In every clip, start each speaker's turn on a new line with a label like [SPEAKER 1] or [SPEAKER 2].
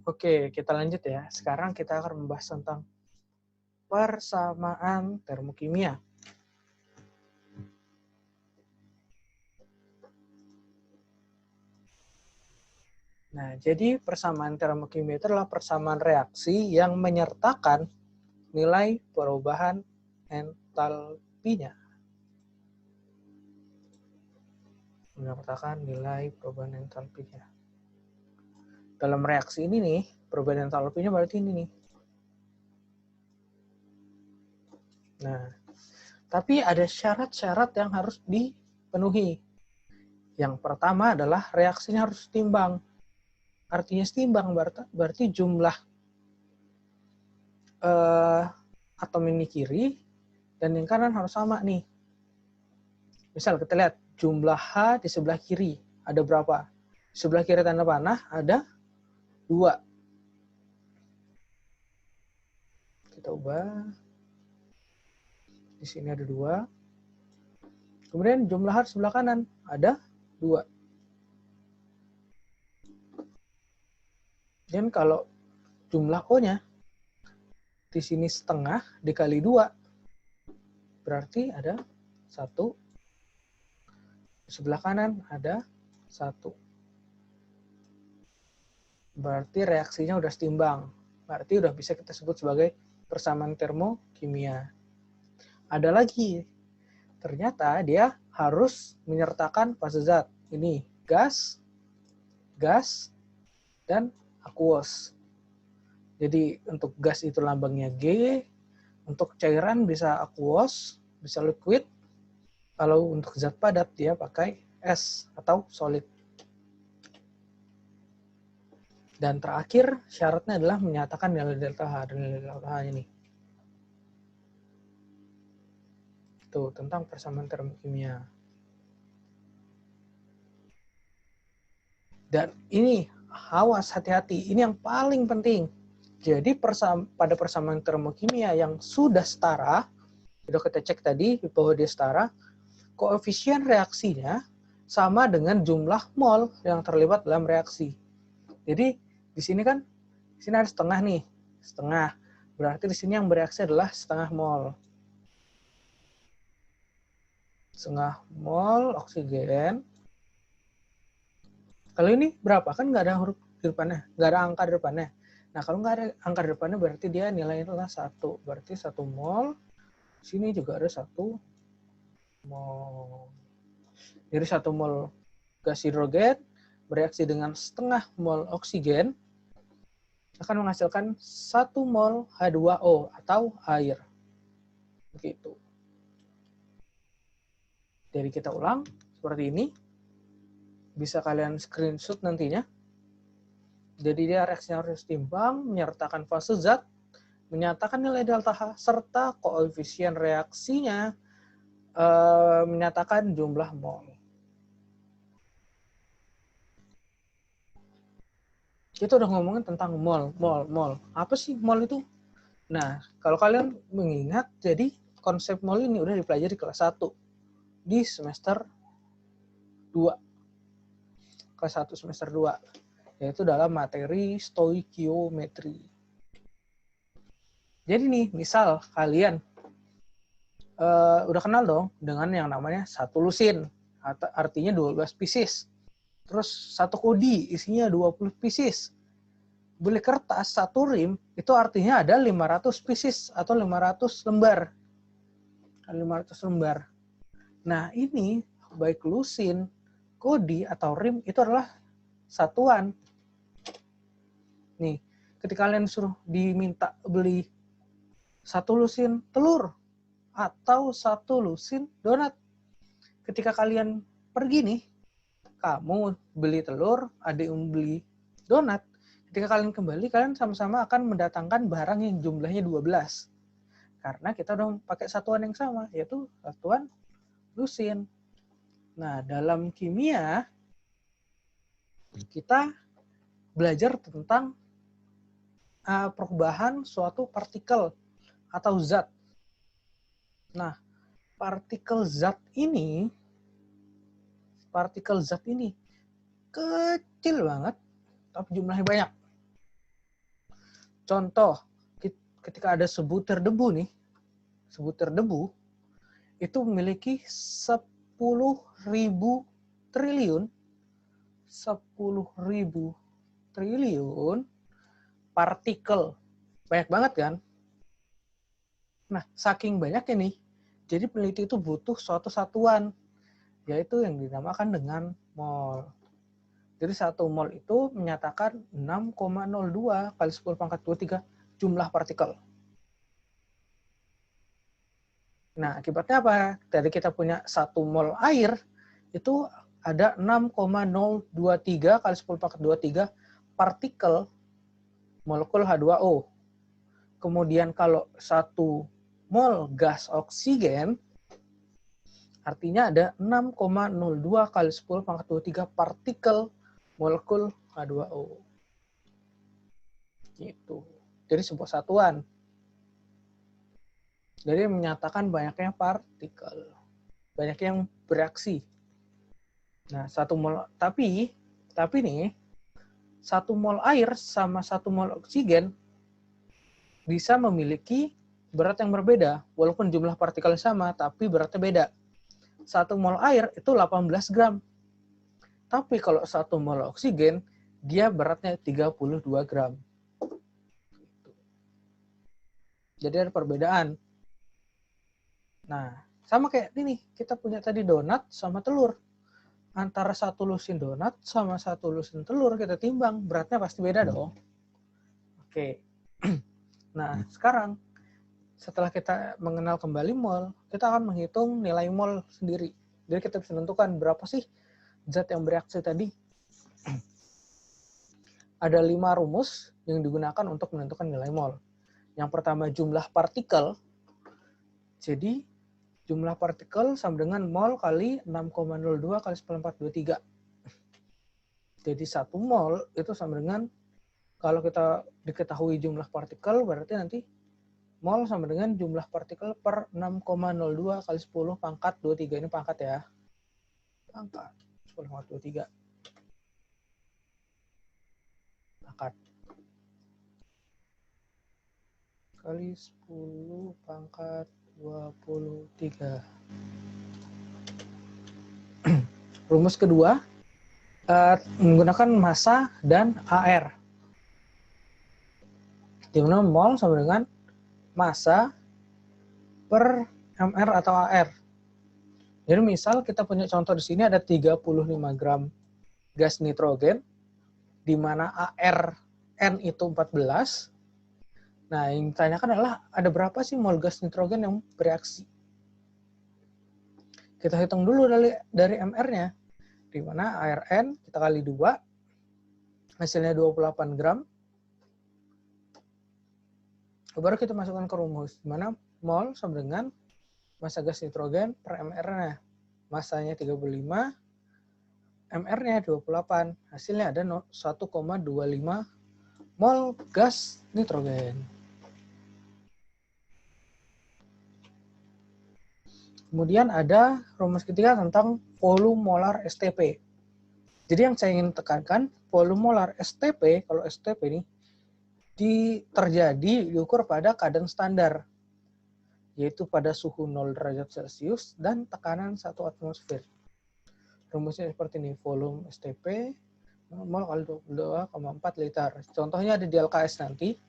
[SPEAKER 1] Oke, kita lanjut ya. Sekarang kita akan membahas tentang persamaan termokimia. Nah, jadi persamaan termokimia itu adalah persamaan reaksi yang menyertakan nilai perubahan entalpinya. Menyertakan nilai perubahan entalpinya. Dalam reaksi ini nih, perubahan entalpinya berarti ini nih. Nah, tapi ada syarat-syarat yang harus dipenuhi. Yang pertama adalah reaksinya harus setimbang. Artinya setimbang berarti jumlah atom ini kiri dan yang kanan harus sama nih. Misal kita lihat jumlah H di sebelah kiri ada berapa? Di sebelah kiri tanda panah ada 2. Kita ubah. Di sini ada 2. Kemudian jumlah H di sebelah kanan ada 2. Dan kalau jumlah O-nya di sini setengah dikali 2 berarti ada 1. Di sebelah kanan ada 1. Berarti reaksinya udah setimbang. Berarti udah bisa kita sebut sebagai persamaan termokimia. Ada lagi. Ternyata dia harus menyertakan fase zat. Ini gas, dan aqueous. Jadi untuk gas itu lambangnya G, untuk cairan bisa aqueous, bisa liquid. Kalau untuk zat padat dia pakai S atau solid. Dan terakhir syaratnya adalah menyatakan nilai delta H. Dan nilai delta H ini. Itu tentang persamaan termokimia. Dan ini awas hati-hati, ini yang paling penting. Jadi pada persamaan termokimia yang sudah setara, sudah kita cek tadi bahwa dia setara, koefisien reaksinya sama dengan jumlah mol yang terlibat dalam reaksi. Jadi di sini kan, di sini ada setengah nih, setengah. Berarti di sini yang bereaksi adalah setengah mol. Setengah mol oksigen. Kalau ini berapa? Kan nggak ada huruf di depannya, nggak ada angka di depannya. Nah, kalau nggak ada angka di depannya berarti dia nilainya adalah 1. Berarti 1 mol. Sini juga ada 1 mol. Jadi 1 mol gas hidrogen bereaksi dengan setengah mol oksigen akan menghasilkan 1 mol H2O atau air. Begitu. Jadi kita ulang seperti ini. Bisa kalian screenshot nantinya. Jadi dia reaksinya harus setimbang, menyertakan fase zat, menyatakan nilai delta H, serta koefisien reaksinya menyatakan jumlah mol. Kita udah ngomongin tentang mol. Apa sih mol itu? Nah, kalau kalian mengingat, jadi konsep mol ini udah dipelajari kelas 1 di semester 2. Kelas 1 semester 2, yaitu dalam materi stoikiometri. Jadi nih, misal kalian udah kenal dong dengan yang namanya satu lusin, artinya 12 pieces. Terus satu kodi isinya 20 pieces. Beli kertas satu rim itu artinya ada 500 pieces atau 500 lembar. 500 lembar. Nah, ini baik lusin, kodi atau rim itu adalah satuan. Nih, ketika kalian suruh diminta beli satu lusin telur atau satu lusin donat. Ketika kalian pergi nih, kamu beli telur, adik beli donat. Ketika kalian kembali, kalian sama-sama akan mendatangkan barang yang jumlahnya 12. Karena kita udah pakai satuan yang sama, yaitu satuan lusin. Nah, dalam kimia, kita belajar tentang perubahan suatu partikel atau zat. Nah, partikel zat ini kecil banget, tapi jumlahnya banyak. Contoh, ketika ada sebutir debu nih, sebutir debu itu memiliki 10.000 triliun, 10.000 triliun partikel. Banyak banget kan? Nah, saking banyaknya nih, jadi peneliti itu butuh suatu satuan, yaitu yang dinamakan dengan mol. Jadi 1 mol itu menyatakan 6,02 kali 10 pangkat 23 jumlah partikel. Nah, akibatnya apa? Tadi kita punya 1 mol air, itu ada 6,023 kali 10 pangkat 23 partikel molekul H2O. Kemudian kalau 1 mol gas oksigen, artinya ada 6,02 kali 10 pangkat 23 partikel molekul H2O. Gitu. Jadi sebuah satuan. Jadi menyatakan banyaknya partikel. Banyak yang bereaksi. Nah, 1 mol, tapi nih, 1 mol air sama 1 mol oksigen bisa memiliki berat yang berbeda. Walaupun jumlah partikel sama, tapi beratnya beda. 1 mol air itu 18 gram. Tapi kalau 1 mol oksigen, dia beratnya 32 gram. Jadi ada perbedaan. Nah, sama kayak ini, kita punya tadi donat sama telur. Antara 1 lusin donat sama 1 lusin telur kita timbang, beratnya pasti beda dong. Oke. Nah, sekarang setelah kita mengenal kembali mol, kita akan menghitung nilai mol sendiri. Jadi kita bisa menentukan berapa sih zat yang bereaksi tadi. Ada 5 rumus yang digunakan untuk menentukan nilai mol. Yang pertama jumlah partikel. Jadi jumlah partikel sama dengan mol kali 6,02 kali 10⁻⁴. Jadi 1 mol itu sama dengan, kalau kita diketahui jumlah partikel, berarti nanti mol sama dengan jumlah partikel per 6,02 kali 10⁻⁴. Ini pangkat ya. Pangkat 10⁻⁴. Pangkat. Kali 10⁻⁴. Rumus kedua, menggunakan massa dan AR. Di mana mol sama dengan massa per MR atau AR. Jadi misal kita punya contoh di sini ada 35 gram gas nitrogen, di mana AR N itu 14. Nah, yang ditanyakan adalah ada berapa sih mol gas nitrogen yang bereaksi. Kita hitung dulu dari MR-nya. Di mana ARN kita kali 2, hasilnya 28 gram. Baru kita masukkan ke rumus, di mana mol sama dengan massa gas nitrogen per MR-nya. Massanya 35, MR-nya 28. Hasilnya ada 1,25 mol gas nitrogen. Kemudian ada rumus ketiga tentang volume molar STP. Jadi yang saya ingin tekankan, volume molar STP, kalau STP ini terjadi diukur pada keadaan standar, yaitu pada suhu 0 derajat Celcius dan tekanan 1 atmosfer. Rumusnya seperti ini, volume STP mol kali 22,4 liter. Contohnya ada di LKS nanti.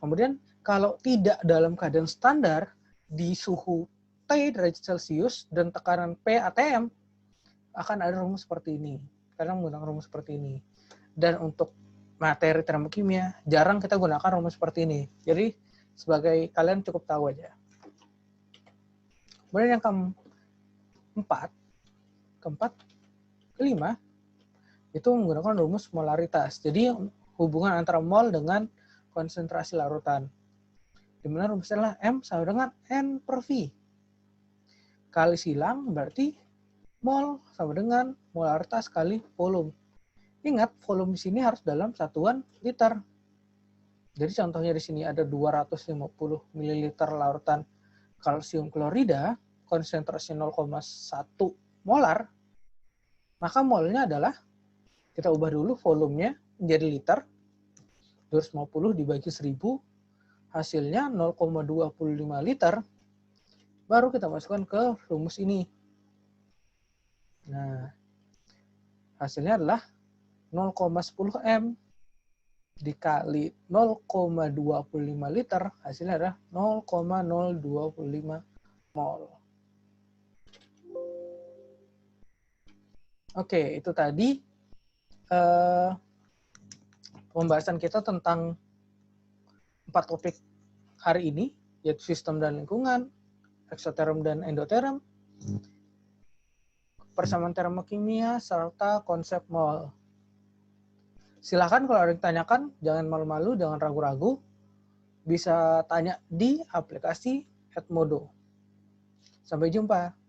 [SPEAKER 1] Kemudian kalau tidak dalam keadaan standar, di suhu T derajat Celcius dan tekanan P atm, akan ada rumus seperti ini. Kadang menggunakan rumus seperti ini. Dan untuk materi termokimia, jarang kita gunakan rumus seperti ini. Jadi sebagai kalian cukup tahu aja. Kemudian yang kelima, itu menggunakan rumus molaritas. Jadi hubungan antara mol dengan konsentrasi larutan. Di mana rumusnya adalah M sama dengan N per V. Kali silang berarti mol sama dengan molaritas kali volume. Ingat, volume di sini harus dalam satuan liter. Jadi contohnya di sini ada 250 ml larutan kalsium klorida, konsentrasi 0,1 molar, maka molnya adalah, kita ubah dulu volumenya menjadi liter. 250 dibagi 1000, hasilnya 0,25 liter, baru kita masukkan ke rumus ini. Nah, hasilnya adalah 0,10 M dikali 0,25 liter, hasilnya adalah 0,025 mol. Oke, itu tadi pembahasan kita tentang 4 topik hari ini, yaitu sistem dan lingkungan, eksoterm dan endoterm, persamaan termokimia, serta konsep mol. Silahkan kalau ada yang ditanyakan, jangan malu-malu, jangan ragu-ragu. Bisa tanya di aplikasi Edmodo. Sampai jumpa.